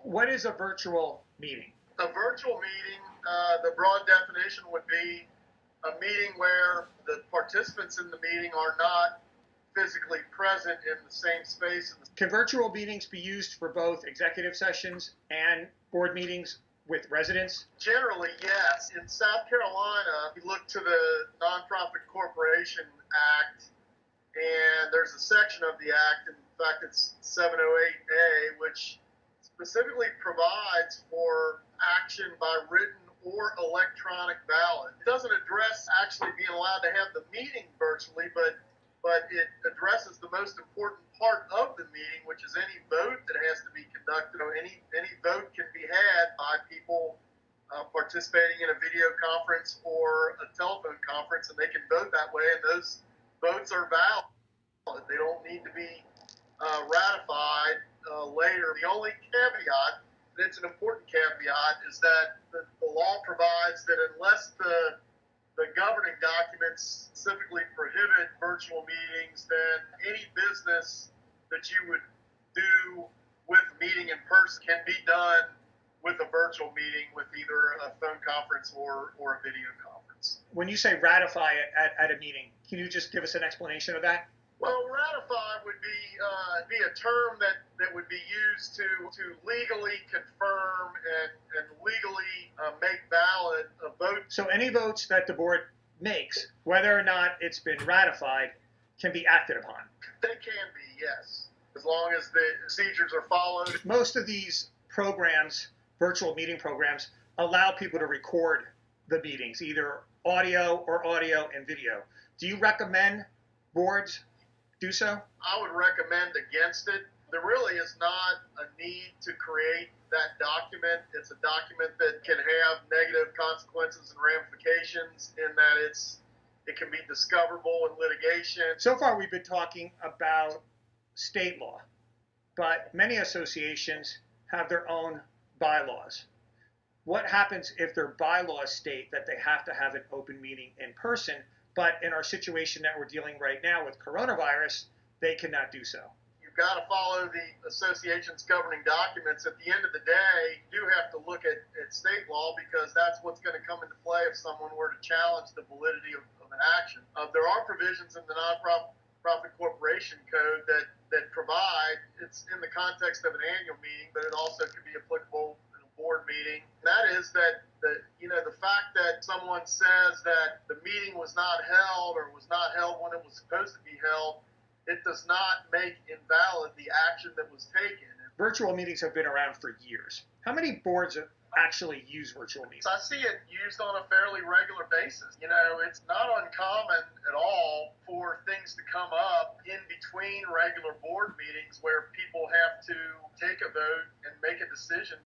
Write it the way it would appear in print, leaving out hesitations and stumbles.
What is a virtual meeting? A virtual meeting, the broad definition would be a meeting where the participants in the meeting are not physically present in the same space. Can virtual meetings be used for both executive sessions and board meetings with residents? Generally, yes. In South Carolina, you look to the Nonprofit Corporation Act, and there's a section of the act, in fact it's 708A, which specifically provides for action by written or electronic ballot. It doesn't address actually being allowed to have the meeting virtually, but it addresses the most important part of the meeting, which is any vote that has to be conducted, or any vote can be had by people participating in a video conference or a telephone conference, and they can vote that way, and those votes are valid. They don't need to be ratified later. The only caveat, and it's an important caveat, is that the law provides that unless the governing documents specifically prohibit virtual meetings, then any business that you would do with meeting in person can be done with a virtual meeting with either a phone conference or a video conference. When you say ratify it at a meeting, can you just give us an explanation of that? Well, ratify would be a term that would be used to legally confirm and legally make valid a vote. So any votes that the board makes, whether or not it's been ratified, can be acted upon? They can be, yes, as long as the procedures are followed. Most of these programs, virtual meeting programs, allow people to record the meetings, either audio and video. Do you recommend boards do so? I would recommend against it. There really is not a need to create that document. It's a document that can have negative consequences and ramifications in that it can be discoverable in litigation. So far we've been talking about state law, but many associations have their own bylaws. What happens if their bylaws state that they have to have an open meeting in person, but in our situation that we're dealing right now with coronavirus, they cannot do so? You've got to follow the association's governing documents. At the end of the day, you do have to look at state law, because that's what's going to come into play if someone were to challenge the validity of an action. There are provisions in the Nonprofit Corporation Code that provide, it's in the context of an annual meeting, but it also could be applicable in a board meeting. And that is that the fact that someone says that the meeting was not held or was not held when it was supposed to be held, it does not make invalid the action that was taken. Virtual meetings have been around for years. How many boards actually use virtual meetings? I see it used on a fairly regular basis. It's not uncommon at all for things to come up in between regular board meetings where people have to take a vote and make a decision